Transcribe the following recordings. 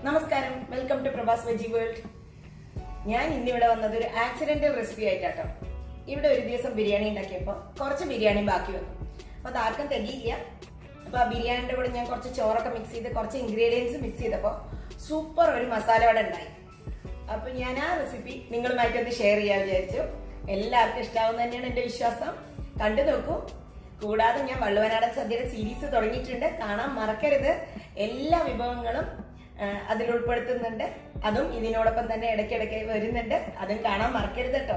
നമസ്കാരം, welcome to Prabhas veggie world. ഞാൻ ഇന്നിവിടെ വന്നത് ഒരു ആക്സിഡന്റൽ റെസിപ്പി ആയിട്ടാട്ടോ. ഇവിടെ ഒരു ദിവസം ബിരിയാണി ഉണ്ടാക്കിയപ്പോൾ കുറച്ച് ബിരിയാണി ബാക്കി വന്നു. അപ്പോൾ അതാർക്കും തികയില്ല. അപ്പോൾ ആ ബിരിയാണിയുടെ കൂടെ ഞാൻ കുറച്ച് ചോറൊക്കെ മിക്സ് ചെയ്ത് കുറച്ച് ഇൻഗ്രീഡിയൻസ് മിക്സ് ചെയ്തപ്പോൾ സൂപ്പർ ഒരു മസാല വട ഉണ്ടായി. അപ്പോൾ ഞാൻ ആ റെസിപ്പി നിങ്ങളുമായിട്ടൊന്ന് ഷെയർ ചെയ്യാൻ വിചാരിച്ചു. എല്ലാവർക്കും ഇഷ്ടാവുന്ന തന്നെയാണ് എൻ്റെ വിശ്വാസം. കണ്ടു നോക്കൂ. കൂടാതെ ഞാൻ വള്ളുവനാടൻ സദ്യയുടെ സീരീസ് തുടങ്ങിയിട്ടുണ്ട്, കാണാൻ മറക്കരുത്. എല്ലാ വിഭവങ്ങളും അതിൽ ഉൾപ്പെടുത്തുന്നുണ്ട്. അതും ഇതിനോടൊപ്പം തന്നെ ഇടയ്ക്കിടയ്ക്ക് വരുന്നുണ്ട്, അതും കാണാൻ മറക്കരുത് കേട്ടോ.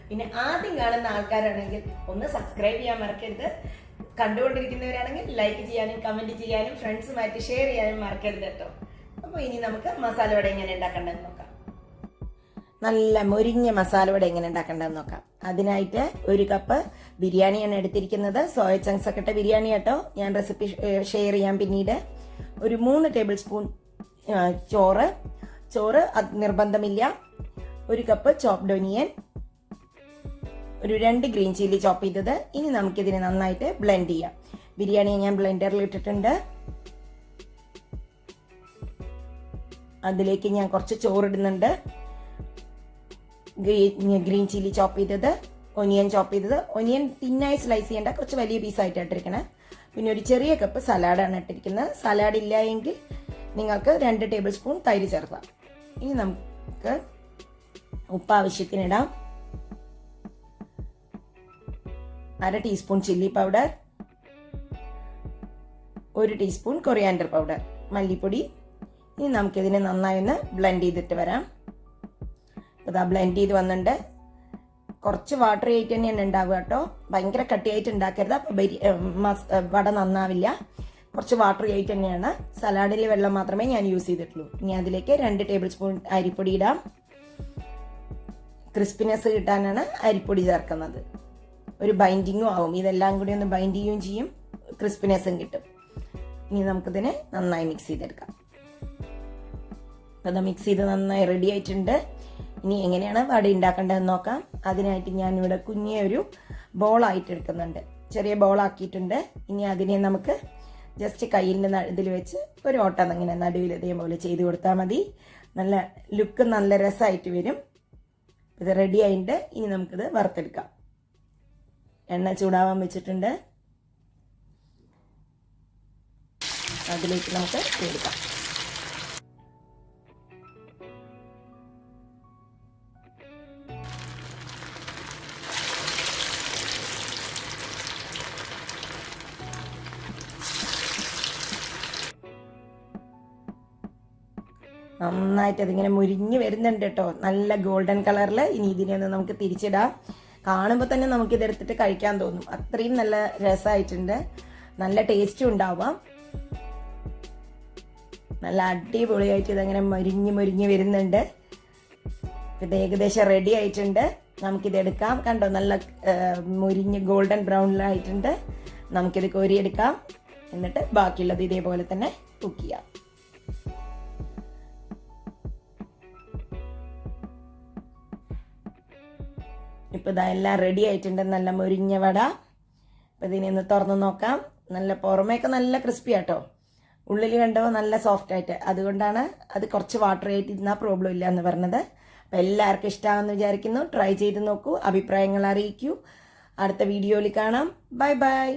പിന്നെ ആദ്യം കാണുന്ന ആൾക്കാരാണെങ്കിൽ ഒന്ന് സബ്സ്ക്രൈബ് ചെയ്യാൻ മറക്കരുത്. കണ്ടുകൊണ്ടിരിക്കുന്നവരാണെങ്കിൽ ലൈക്ക് ചെയ്യാനും കമന്റ് ചെയ്യാനും ഫ്രണ്ട്സുമായിട്ട് ഷെയർ ചെയ്യാനും മറക്കരുത് കേട്ടോ. അപ്പോൾ ഇനി നമുക്ക് മസാല വട എങ്ങനെ ഉണ്ടാക്കേണ്ടതെന്ന് നോക്കാം. നല്ല മൊരിഞ്ഞ മസാല വട എങ്ങനെ ഉണ്ടാക്കേണ്ടതെന്ന് നോക്കാം. അതിനായിട്ട് 1 കപ്പ് ബിരിയാണിയാണ് എടുത്തിരിക്കുന്നത്. സോയ ചങ്ക്സ് ഒക്കെ ഇട്ട ബിരിയാണി കേട്ടോ. ഞാൻ റെസിപ്പി ഷെയർ ചെയ്യാം പിന്നീട്. ഒരു 3 ടേബിൾ സ്പൂൺ ചോറ് അത് നിർബന്ധമില്ല. 1 കപ്പ് ചോപ്ഡ് ഒനിയൻ, ഒരു 2 ഗ്രീൻ ചില്ലി ചോപ്പ് ചെയ്തത്. ഇനി നമുക്കിതിനെ നന്നായിട്ട് ബ്ലെൻഡ് ചെയ്യാം. ബിരിയാണി ഞാൻ ബ്ലെൻഡറിൽ ഇട്ടിട്ടുണ്ട്. അതിലേക്ക് ഞാൻ കുറച്ച് ചോറിടുന്നുണ്ട്. ഗ്രീൻ ചില്ലി ചോപ്പ് ചെയ്തത്, ഒനിയൻ ചോപ്പ് ചെയ്തത്. ഒനിയൻ തിന്നായി സ്ലൈസ് ചെയ്യേണ്ട, കുറച്ച് വലിയ പീസായിട്ട് ഇട്ടിരിക്കണം. പിന്നെ ഒരു ചെറിയ കപ്പ് സലാഡാണ് ഇട്ടിരിക്കുന്നത്. സലാഡ് ഇല്ല എങ്കിൽ നിങ്ങൾക്ക് 2 ടേബിൾ സ്പൂൺ തൈര് ചേർക്കാം. ഇനി നമുക്ക് ഉപ്പ് ആവശ്യത്തിനിടാം. 1/2 teaspoon chilli powder, 1 teaspoon coriander powder, മല്ലിപ്പൊടി. ഇനി നമുക്കിതിനെ നന്നായി ഒന്ന് ബ്ലെൻഡ് ചെയ്തിട്ട് വരാം. ഇതാ ബ്ലെൻഡ് ചെയ്ത് വന്നിട്ടുണ്ട്. കുറച്ച് വാട്ടർ ആയിട്ട് തന്നെയാണ് ഉണ്ടാവുക കേട്ടോ. ഭയങ്കര കട്ടിയായിട്ട് ഉണ്ടാക്കരുത്, അപ്പോൾ വട നന്നാവില്ല. കുറച്ച് വാട്ടർ ആയിട്ട് തന്നെയാണ്. സലാഡിൽ വെള്ളം മാത്രമേ ഞാൻ യൂസ് ചെയ്തിട്ടുള്ളൂ. ഇനി അതിലേക്ക് 2 ടേബിൾ സ്പൂൺ അരിപ്പൊടി ഇടാം. ക്രിസ്പിനെസ് കിട്ടാനാണ് അരിപ്പൊടി ചേർക്കുന്നത്. ഒരു ബൈൻഡിങ്ങും ആവും. ഇതെല്ലാം കൂടി ഒന്ന് ബൈൻഡ് ചെയ്യുകയും ചെയ്യും, ക്രിസ്പിനെസ്സും കിട്ടും. ഇനി നമുക്കിതിനെ നന്നായി മിക്സ് ചെയ്തെടുക്കാം. അത് മിക്സ് ചെയ്ത് നന്നായി റെഡി ആയിട്ടുണ്ട്. ഇനി എങ്ങനെയാണ് വട ഉണ്ടാക്കേണ്ടതെന്ന് നോക്കാം. അതിനായിട്ട് ഞാനിവിടെ കുഞ്ഞിയ ഒരു ബോളായിട്ട് എടുക്കുന്നുണ്ട്. ചെറിയ ബോളാക്കിയിട്ടുണ്ട്. ഇനി അതിനെ നമുക്ക് ജസ്റ്റ് കയ്യിൻ്റെ ഇതിൽ വെച്ച് ഒരു ഓട്ടം ഇങ്ങനെ നടുവിൽ ഇതേപോലെ ചെയ്ത് കൊടുത്താൽ മതി. നല്ല ലുക്ക് നല്ല രസമായിട്ട് വരും. ഇത് റെഡി ആയിട്ട് ഇനി നമുക്കിത് വറുത്തെടുക്കാം. എണ്ണ ചൂടാവാൻ വെച്ചിട്ടുണ്ട്. അതിലേക്ക് നമുക്ക് എടുക്കാം. നന്നായിട്ട് അതിങ്ങനെ മുരിഞ്ഞ് വരുന്നുണ്ട് കേട്ടോ, നല്ല ഗോൾഡൻ കളറിൽ. ഇനി ഇതിനെ ഒന്ന് നമുക്ക് തിരിച്ചിടാം. കാണുമ്പോൾ തന്നെ നമുക്കിതെടുത്തിട്ട് കഴിക്കാൻ തോന്നും, അത്രയും നല്ല രസമായിട്ടുണ്ട്. നല്ല ടേസ്റ്റും ഉണ്ടാവാം. നല്ല അടിപൊളിയായിട്ട് ഇതങ്ങനെ മുരിഞ്ഞ് വരുന്നുണ്ട്. ഇത് ഏകദേശം റെഡി ആയിട്ടുണ്ട്. നമുക്കിതെടുക്കാം. കണ്ടോ, നല്ല മുരിഞ്ഞ് ഗോൾഡൻ ബ്രൗണിലായിട്ടുണ്ട്. നമുക്കിത് കോരിയെടുക്കാം. എന്നിട്ട് ബാക്കിയുള്ളത് ഇതേപോലെ തന്നെ കുക്ക് ചെയ്യാം. ഇപ്പം ഇതെല്ലാം റെഡി ആയിട്ടുണ്ട്. നല്ല മുരിഞ്ഞ വട. അപ്പം ഇതിനെ ഒന്ന് തുറന്ന് നോക്കാം. നല്ല പുറമേയൊക്കെ നല്ല ക്രിസ്പി ആട്ടോ, ഉള്ളിൽ കണ്ടോ നല്ല സോഫ്റ്റ് ആയിട്ട്. അതുകൊണ്ടാണ് അത് കുറച്ച് വാട്ടർ ആയിട്ട് ഇരുന്നാൽ പ്രോബ്ലം ഇല്ല എന്ന് പറഞ്ഞത്. അപ്പം എല്ലാവർക്കും ഇഷ്ടമാണെന്ന് വിചാരിക്കുന്നു. ട്രൈ ചെയ്ത് നോക്കൂ, അഭിപ്രായങ്ങൾ അറിയിക്കൂ. അടുത്ത വീഡിയോയിൽ കാണാം. Bye bye.